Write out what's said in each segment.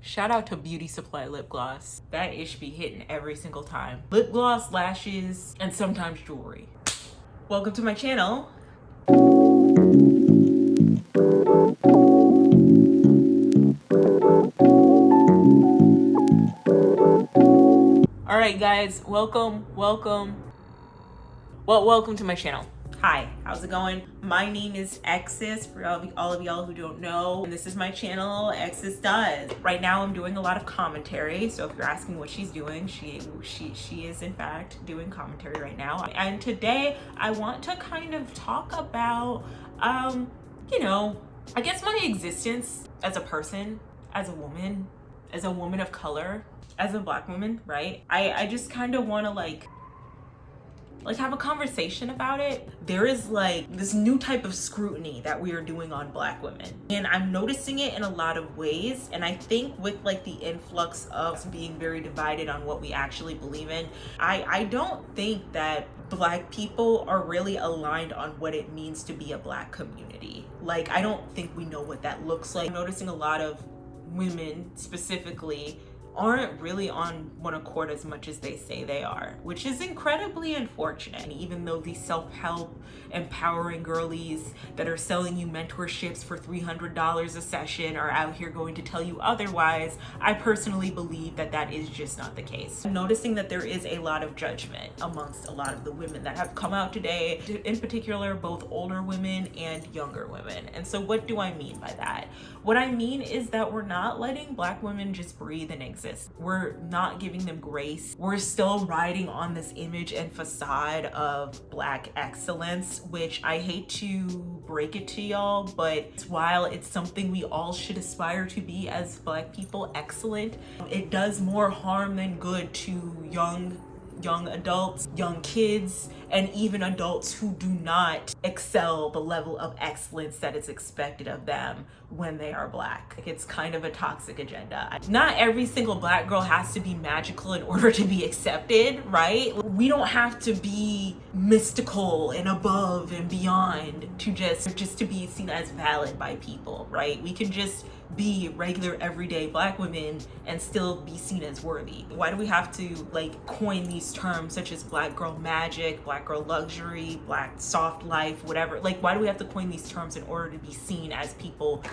Shout out to Beauty Supply lip gloss. That ish be hitting every single time. Lip gloss, lashes, and sometimes jewelry. Welcome to my channel. All right, guys, welcome to my channel. Hi, how's it going? My name is Exis, for all of y'all who don't know, and this is my channel, Exis Does. Right now I'm doing a lot of commentary, so if you're asking what she's doing, she is in fact doing commentary right now. And today I want to kind of talk about, I guess my existence as a person, as a woman of color, as a Black woman, right? I just kind of want to like have a conversation about it. There is like this new type of scrutiny that we are doing on Black women, and I'm noticing it in a lot of ways. And I think with like the influx of being very divided on what we actually believe in, I don't think that Black people are really aligned on what it means to be a Black community. Like, I don't think we know what that looks like. I'm noticing a lot of women specifically aren't really on one accord as much as they say they are, which is incredibly unfortunate. And even though these self-help, empowering girlies that are selling you mentorships for $300 a session are out here going to tell you otherwise, I personally believe that that is just not the case. I'm noticing that there is a lot of judgment amongst a lot of the women that have come out today, in particular, both older women and younger women. And so what do I mean by that? What I mean is that we're not letting Black women just breathe and exist. We're not giving them grace. We're still riding on this image and facade of Black excellence, which I hate to break it to y'all, but while it's something we all should aspire to be as Black people, excellent, it does more harm than good to young adults, young kids, and even adults who do not excel the level of excellence that is expected of them when they are Black. It's kind of a toxic agenda. Not every single Black girl has to be magical in order to be accepted, right? We don't have to be mystical and above and beyond to just to be seen as valid by people, right? We can just be regular everyday Black women and still be seen as worthy. Why do we have to like coin these terms such as Black girl magic, Black girl luxury, Black soft life, whatever? Like, why do we have to coin these terms in order to be seen as people?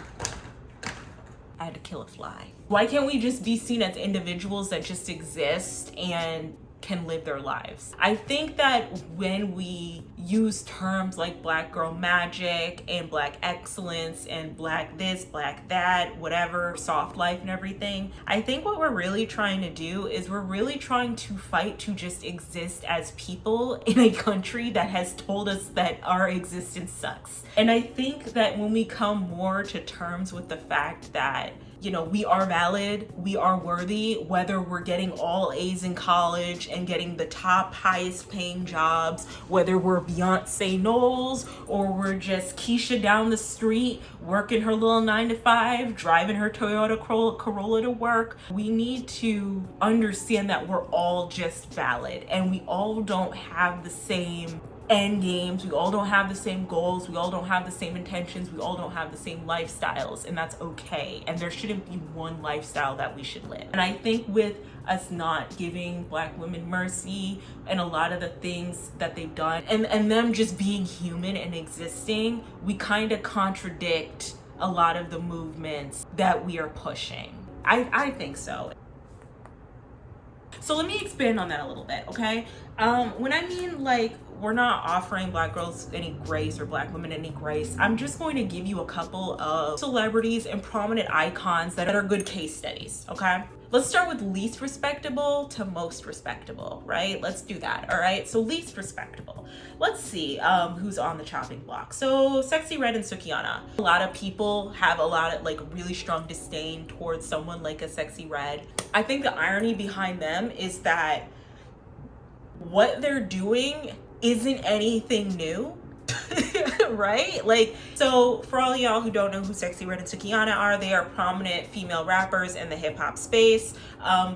I had to kill a fly. Why can't we just be seen as individuals that just exist and can live their lives? I think that when we use terms like Black girl magic and Black excellence and Black this, Black that, whatever, soft life and everything, I think what we're really trying to do is we're really trying to fight to just exist as people in a country that has told us that our existence sucks. And I think that when we come more to terms with the fact that we are valid, we are worthy, whether we're getting all A's in college and getting the top highest paying jobs, whether we're Beyonce Knowles or we're just Keisha down the street working her little 9-to-5, driving her Toyota Corolla to work. We need to understand that we're all just valid and we all don't have the same end games, we all don't have the same goals, we all don't have the same intentions, we all don't have the same lifestyles, and that's okay. And there shouldn't be one lifestyle that we should live. And I think with us not giving Black women mercy and a lot of the things that they've done and them just being human and existing, we kind of contradict a lot of the movements that we are pushing. I think so. So let me expand on that a little bit, okay? When I mean like we're not offering Black girls any grace or Black women any grace, I'm just going to give you a couple of celebrities and prominent icons that are good case studies, okay? Let's start with least respectable to most respectable, right? Let's do that, all right? So least respectable. Let's see who's on the chopping block. So Sexy Red and Sukiana. A lot of people have a lot of like really strong disdain towards someone like a Sexy Red. I think the irony behind them is that what they're doing isn't anything new. Right? Like, so for all y'all who don't know who Sexy Red and Sukiana are, they are prominent female rappers in the hip hop space.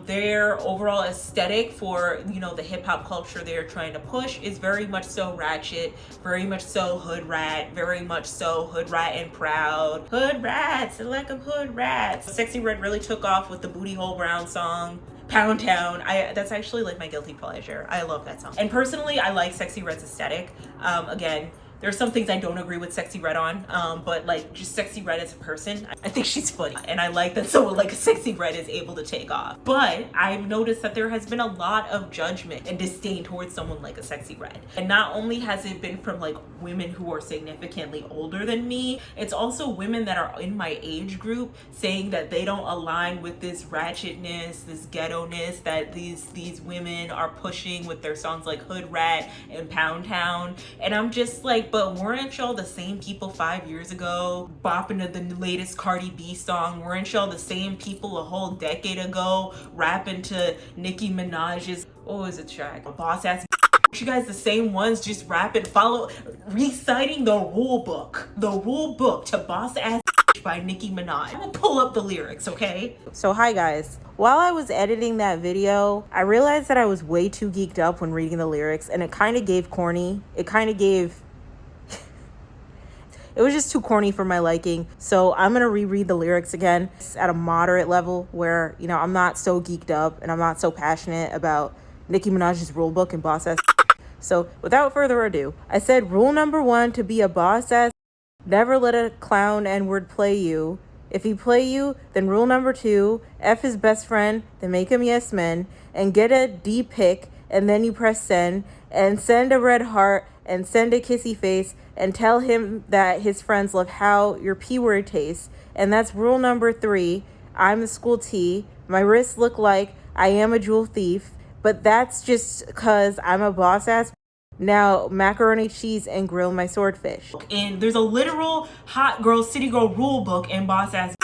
Their overall aesthetic for, you know, the hip hop culture they're trying to push is very much so ratchet, very much so hood rat, very much so hood rat and proud. Hood rats, like a hood rats. Sexy Red really took off with the Booty Hole Brown song. Pound Town. That's actually like my guilty pleasure. I love that song. And personally, I like Sexy Red's aesthetic. Again, there's some things I don't agree with Sexy Red on, but like just Sexy Red as a person, I think she's funny. And I like that someone like Sexy Red is able to take off. But I've noticed that there has been a lot of judgment and disdain towards someone like a Sexy Red. And not only has it been from like women who are significantly older than me, it's also women that are in my age group saying that they don't align with this ratchetness, this ghetto-ness that these women are pushing with their songs like Hood Rat and Pound Town. And I'm just like, but weren't y'all the same people 5 years ago bopping to the latest Cardi B song? Weren't y'all the same people a whole decade ago rapping to Nicki Minaj's, what was it track? Boss Ass. You guys the same ones just rapping, reciting the rule book to Boss Ass by Nicki Minaj. I'm gonna pull up the lyrics, okay? So hi guys. While I was editing that video, I realized that I was way too geeked up when reading the lyrics, and it kind of gave corny. It was just too corny for my liking. So I'm going to reread the lyrics again at a moderate level where, you know, I'm not so geeked up and I'm not so passionate about Nicki Minaj's rule book and boss ass. So without further ado, I said rule number 1 to be a boss ass, never let a clown N-word play you. If he play you, then rule number 2, F his best friend, then make him yes men, and get a D pic, and then you press send, and send a red heart, and send a kissy face, and tell him that his friends love how your P-word tastes. And that's rule number 3. I'm the school T. My wrists look like I am a jewel thief, but that's just because I'm a boss ass. Now, macaroni, cheese, and grill my swordfish. And there's a literal hot girl, city girl rule book in boss ass.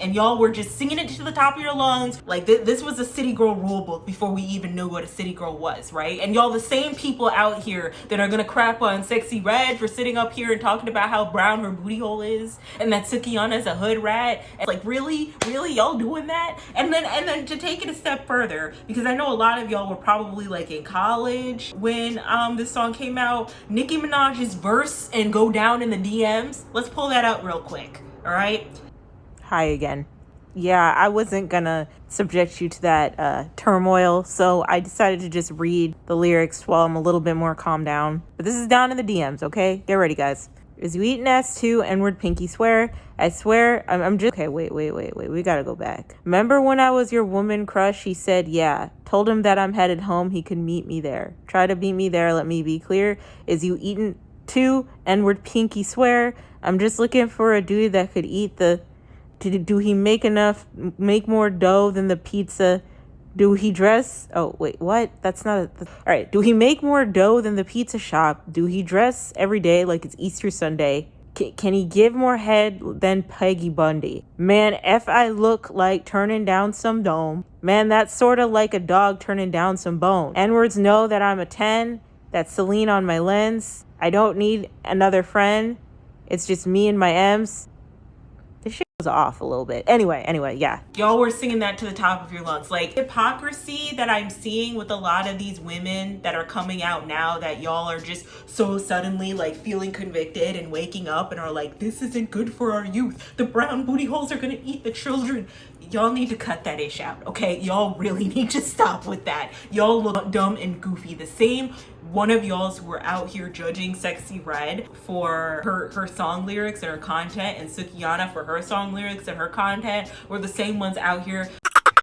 And y'all were just singing it to the top of your lungs. Like this was a city girl rule book before we even knew what a city girl was, right? And y'all the same people out here that are gonna crap on Sexy Red for sitting up here and talking about how brown her booty hole is, and that Sukiana is a hood rat. And like really y'all doing that? And then to take it a step further, because I know a lot of y'all were probably like in college when this song came out, Nicki Minaj's verse and Go Down in the DMs. Let's pull that out real quick, all right? Hi again. Yeah, I wasn't gonna subject you to that turmoil, so I decided to just read the lyrics while I'm a little bit more calmed down. But this is down in the DMs, okay? Get ready, guys. Is you eating ass too? N-word pinky swear. I swear, I'm just... Okay, wait. We gotta go back. Remember when I was your woman crush? He said, yeah. Told him that I'm headed home. He could meet me there. Try to beat me there. Let me be clear. Is you eating too? N-word pinky swear. I'm just looking for a dude that could eat the... Do he make more dough than the pizza? Do he dress? Oh, wait, what? That's not all right. Do he make more dough than the pizza shop? Do he dress every day like it's Easter Sunday? Can he give more head than Peggy Bundy? Man, if I look like turning down some dome. Man, that's sort of like a dog turning down some bone. N-words know that I'm a 10. That's Celine on my lens. I don't need another friend. It's just me and my M's. Was off a little bit. Anyway, yeah. Y'all were singing that to the top of your lungs. Like, hypocrisy that I'm seeing with a lot of these women that are coming out now that y'all are just so suddenly like feeling convicted and waking up and are like, this isn't good for our youth. The brown booty holes are gonna eat the children. Y'all need to cut that ish out, okay? Y'all really need to stop with that. Y'all look dumb and goofy. The same one of y'alls who were out here judging Sexy Red for her song lyrics and her content, and Sukiana for her song lyrics and her content, were the same ones out here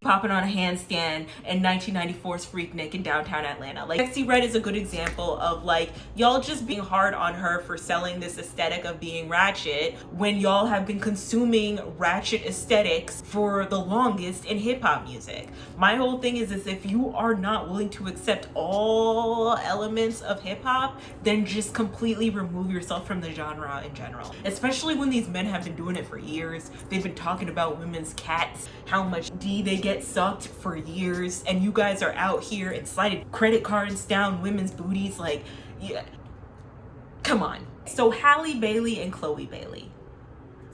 popping on a handstand in 1994's Freaknik in downtown Atlanta. Like, Sexy Red is a good example of like y'all just being hard on her for selling this aesthetic of being ratchet when y'all have been consuming ratchet aesthetics for the longest in hip-hop music. My whole thing is if you are not willing to accept all elements of hip-hop, then just completely remove yourself from the genre in general. Especially when these men have been doing it for years. They've been talking about women's cats, how much D they get sucked for years, and you guys are out here and sliding credit cards down women's booties. Like, yeah, come on. So Halle Bailey and Chloe Bailey.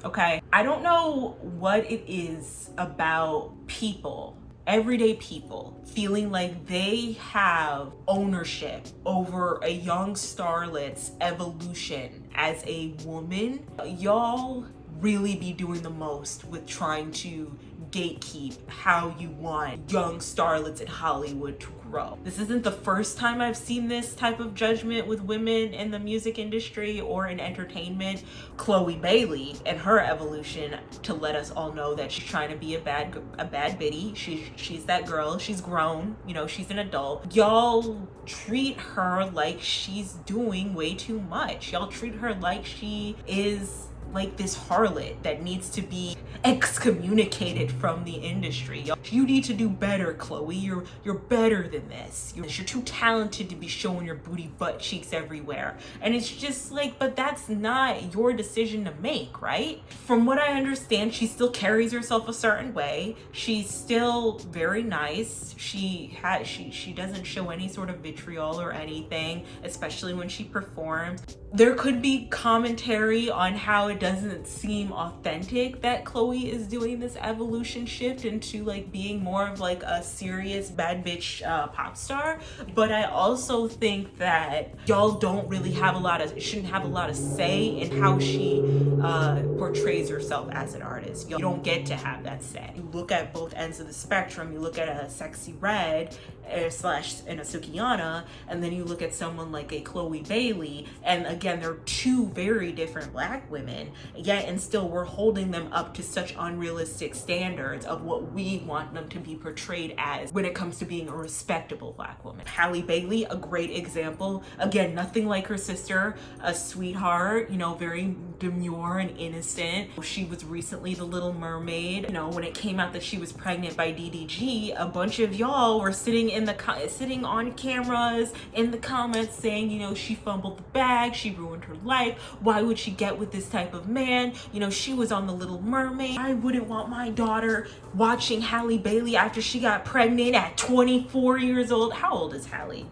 Okay, I don't know what it is about people, everyday people, feeling like they have ownership over a young starlet's evolution as a woman. Y'all really be doing the most with trying to gatekeep how you want young starlets in Hollywood to grow. This isn't the first time I've seen this type of judgment with women in the music industry or in entertainment. Chloe Bailey and her evolution to let us all know that she's trying to be a bad biddy. She's that girl. She's grown. You know, she's an adult. Y'all treat her like she's doing way too much. Y'all treat her like she is like this harlot that needs to be excommunicated from the industry. You need to do better, Chloe. You're better than this. You're too talented to be showing your booty butt cheeks everywhere. And it's just like, but that's not your decision to make, right? From what I understand, she still carries herself a certain way. She's still very nice. She doesn't show any sort of vitriol or anything, especially when she performs. There could be commentary on how it doesn't seem authentic that Chloe is doing this evolution shift into like being more of like a serious bad bitch pop star. But I also think that y'all don't really have shouldn't have a lot of say in how she portrays herself as an artist. You don't get to have that say. You look at both ends of the spectrum. You look at a Sexy Red slash and a Sukiana, and then you look at someone like a Chloe Bailey, and again, they're two very different black women, yet and still we're holding them up to such unrealistic standards of what we want them to be portrayed as when it comes to being a respectable black woman. Halle Bailey, a great example. Again, nothing like her sister, a sweetheart, you know, very demure and innocent. She was recently the Little Mermaid. You know, when it came out that she was pregnant by DDG, a bunch of y'all were sitting on cameras in the comments saying, you know, she fumbled the bag, she ruined her life, why would she get with this type of man? You know, she was on the Little Mermaid. I wouldn't want my daughter watching Halle Bailey after she got pregnant at 24 years old. How old is Halle?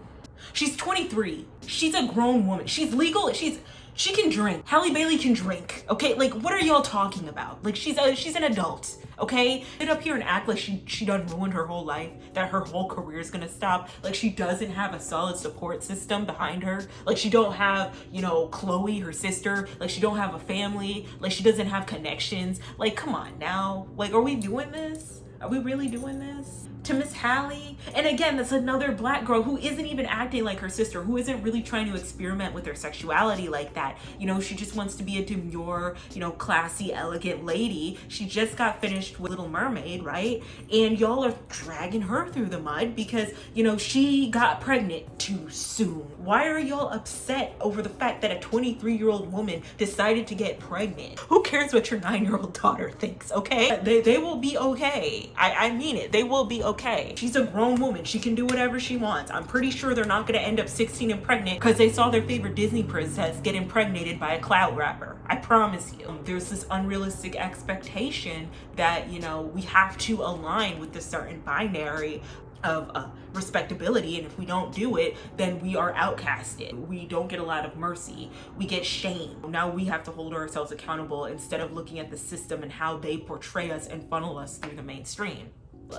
She's 23. She's a grown woman. She's legal. She can drink. Halle Bailey can drink. Okay, like what are y'all talking about? Like she's an adult. Okay, get up here and act like she done ruined her whole life, that her whole career is gonna stop. Like she doesn't have a solid support system behind her. Like she don't have, you know, Chloe, her sister. Like she don't have a family. Like she doesn't have connections. Like come on now. Like are we doing this? Are we really doing this? To Miss Halle? And again, that's another black girl who isn't even acting like her sister, who isn't really trying to experiment with her sexuality like that. You know, she just wants to be a demure, you know, classy, elegant lady. She just got finished with Little Mermaid, right? And y'all are dragging her through the mud because, you know, she got pregnant too soon. Why are y'all upset over the fact that a 23-year-old woman decided to get pregnant? Who cares what your 9-year-old daughter thinks, okay? They will be okay. I mean it. They will be okay. She's a grown woman. She can do whatever she wants. I'm pretty sure they're not gonna end up 16 and pregnant because they saw their favorite Disney princess get impregnated by a clout rapper. I promise you. There's this unrealistic expectation that, you know, we have to align with the certain binary of respectability, and if we don't do it, then we are outcasted. We don't get a lot of mercy. We get shame. Now we have to hold ourselves accountable instead of looking at the system and how they portray us and funnel us through the mainstream.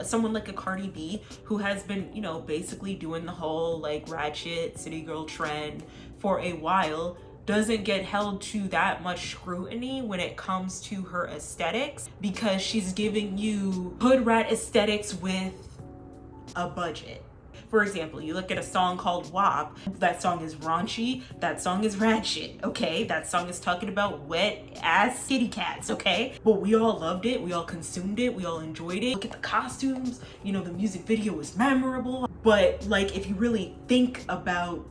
Someone like a Cardi B, who has been, you know, basically doing the whole like ratchet city girl trend for a while, doesn't get held to that much scrutiny when it comes to her aesthetics because she's giving you hood rat aesthetics with a budget. For example, you look at a song called WAP. That song is raunchy. That song is ratchet, okay? That song is talking about wet ass kitty cats, okay? But we all loved it. We all consumed it. We all enjoyed it. Look at the costumes. You know, the music video was memorable. But like, if you really think about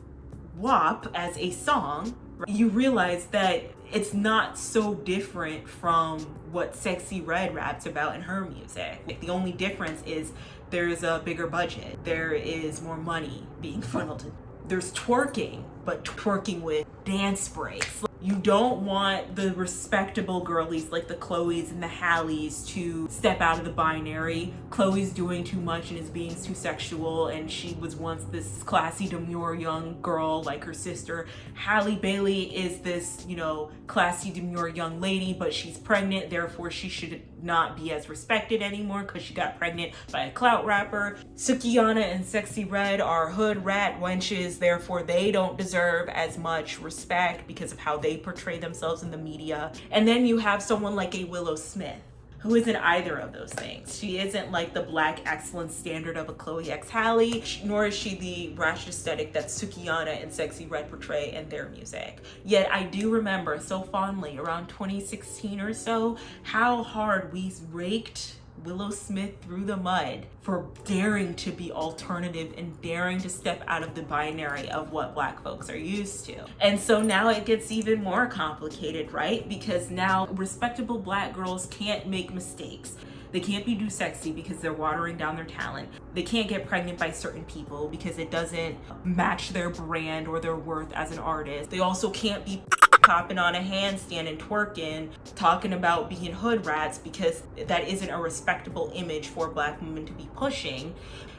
WAP as a song, you realize that it's not so different from what Sexy Red raps about in her music. Like, the only difference is there's a bigger budget. There is more money being funneled in. There's twerking but twerking with dance breaks. You don't want the respectable girlies like the Chloes and the Halles to step out of the binary. Chloe's doing too much and is being too sexual, and she was once this classy, demure young girl like her sister. Halle Bailey is this, you know, classy, demure young lady, but she's pregnant, therefore she should not be as respected anymore because she got pregnant by a clout rapper. Sukiana and Sexy Red are hood rat wenches, therefore they don't deserve as much respect because of how they portray themselves in the media. And then you have someone like a Willow Smith, who isn't either of those things. She isn't like the black excellence standard of a Chloe X Halle, nor is she the rash aesthetic that Sukiana and Sexy Red portray in their music. Yet I do remember so fondly around 2016 or so, how hard we raked Willow Smith through the mud for daring to be alternative and daring to step out of the binary of what black folks are used to. And so now it gets even more complicated, right? Because now respectable black girls can't make mistakes. They can't be too sexy because they're watering down their talent. They can't get pregnant by certain people because it doesn't match their brand or their worth as an artist. They also can't be hopping on a handstand and twerking, talking about being hood rats, because that isn't a respectable image for black women to be pushing.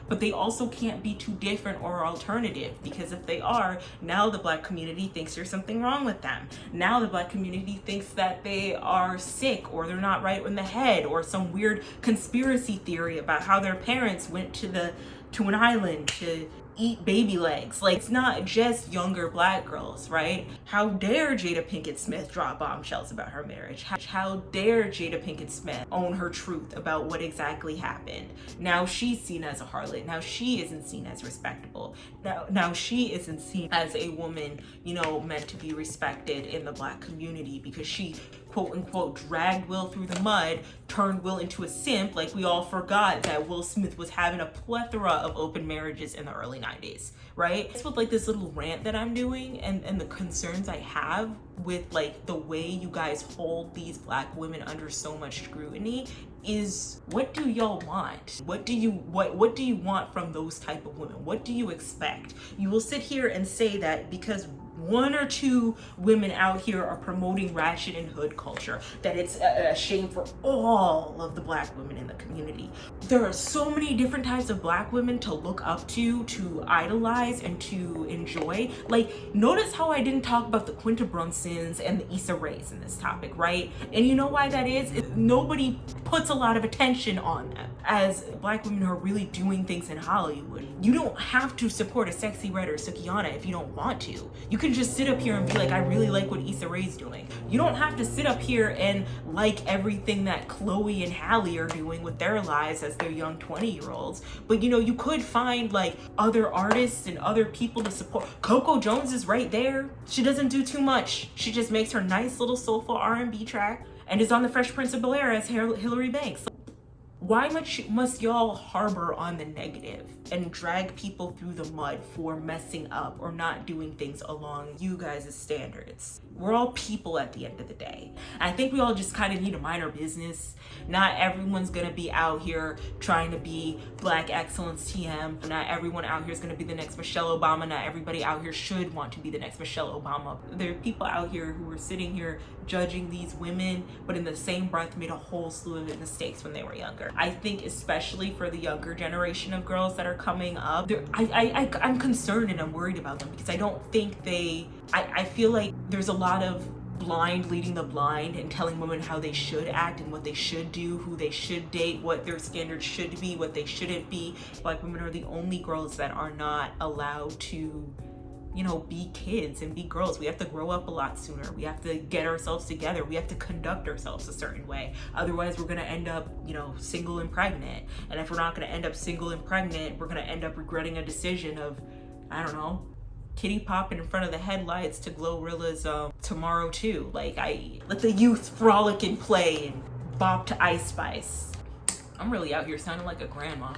But they also can't be too different or alternative, because if they are, now the black community thinks there's something wrong with them. Now the black community thinks that they are sick or they're not right in the head, or some weird conspiracy theory about how their parents went to an island to eat baby legs. Like, it's not just younger black girls, right? How dare Jada Pinkett Smith drop bombshells about her marriage? How dare Jada Pinkett Smith own her truth about what exactly happened? Now she's seen as a harlot. Now she isn't seen as respectable. Now she isn't seen as a woman, you know, meant to be respected in the black community, because she quote unquote dragged Will through the mud, turned Will into a simp. Like, we all forgot that Will Smith was having a plethora of open marriages in the early 90s, right? It's with like this little rant that I'm doing and the concerns I have with like the way you guys hold these black women under so much scrutiny is, what do y'all want? What do you want from those type of women? What do you expect? You will sit here and say that because one or two women out here are promoting ratchet and hood culture, that it's a shame for all of the black women in the community. There are so many different types of black women to look up to idolize, and to enjoy. Like, notice how I didn't talk about the Quinta Brunsons and the Issa Raes in this topic, right? And you know why that is? Nobody puts a lot of attention on them as black women who are really doing things in Hollywood. You don't have to support a Sexy Red or Sukiana if you don't want to. You can just sit up here and be like, I really like what Issa Rae's doing. You don't have to sit up here and like everything that Chloe and Halle are doing with their lives as their young 20-year-olds. But you know, you could find like other artists and other people to support. Coco Jones is right there. She doesn't do too much. She just makes her nice little soulful R&B track and is on the Fresh Prince of Bel-Air as Hillary Banks. Why must y'all harbor on the negative and drag people through the mud for messing up or not doing things along you guys' standards? We're all people at the end of the day. I think we all just kind of need to mind our business. Not everyone's gonna be out here trying to be black excellence TM. Not everyone out here is gonna be the next Michelle Obama. Not everybody out here should want to be the next Michelle Obama. There are people out here who are sitting here judging these women, but in the same breath made a whole slew of mistakes when they were younger. I think especially for the younger generation of girls that are coming up, I'm concerned and I'm worried about them, because I don't think I feel like there's a lot of blind leading the blind and telling women how they should act and what they should do, who they should date, what their standards should be, what they shouldn't be. Black women are the only girls that are not allowed to, you know, be kids and be girls. We have to grow up a lot sooner. We have to get ourselves together. We have to conduct ourselves a certain way. Otherwise, we're gonna end up, you know, single and pregnant. And if we're not gonna end up single and pregnant, we're gonna end up regretting a decision of, I don't know, kitty popping in front of the headlights to Glorilla's Tomorrow Too. Like, I let the youth frolic and play and bop to Ice Spice. I'm really out here sounding like a grandma.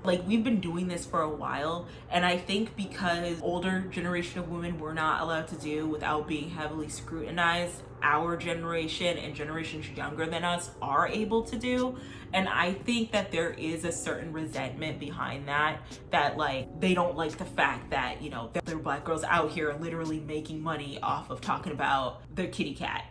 Like, we've been doing this for a while, and I think because older generation of women were not allowed to do without being heavily scrutinized, our generation and generations younger than us are able to do. And I think that there is a certain resentment behind that like they don't like the fact that, you know, there are black girls out here literally making money off of talking about their kitty cat.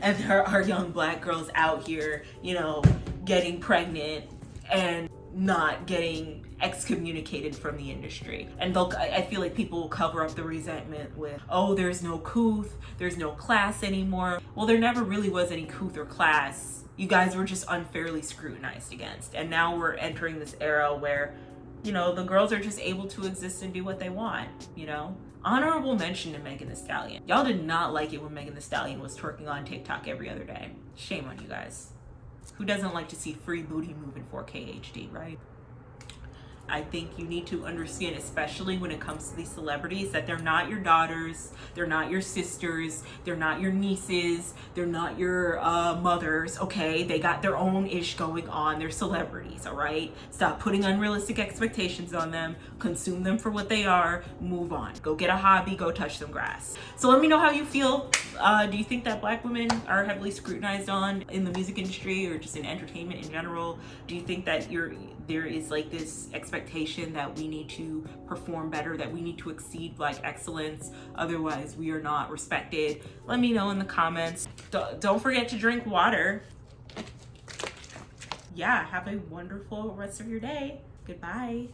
And there are young black girls out here, you know, getting pregnant and not getting excommunicated from the industry. And I feel like people will cover up the resentment with, oh, there's no couth, there's no class anymore. Well, there never really was any couth or class. You guys were just unfairly scrutinized against. And now we're entering this era where, you know, the girls are just able to exist and do what they want, you know? Honorable mention to Megan Thee Stallion. Y'all did not like it when Megan Thee Stallion was twerking on TikTok every other day. Shame on you guys. Who doesn't like to see free booty move in 4K HD, right? I think you need to understand, especially when it comes to these celebrities, that they're not your daughters, they're not your sisters, they're not your nieces, they're not your mothers, okay? They got their own ish going on. They're celebrities, all right? Stop putting unrealistic expectations on them. Consume them for what they are. Move on. Go get a hobby. Go touch some grass. So let me know how you feel. Do you think that black women are heavily scrutinized on in the music industry or just in entertainment in general? Do you think that there is like this expectation that we need to perform better, that we need to exceed black excellence, otherwise we are not respected? Let me know in the comments. Don't forget to drink water. Yeah, have a wonderful rest of your day. Goodbye.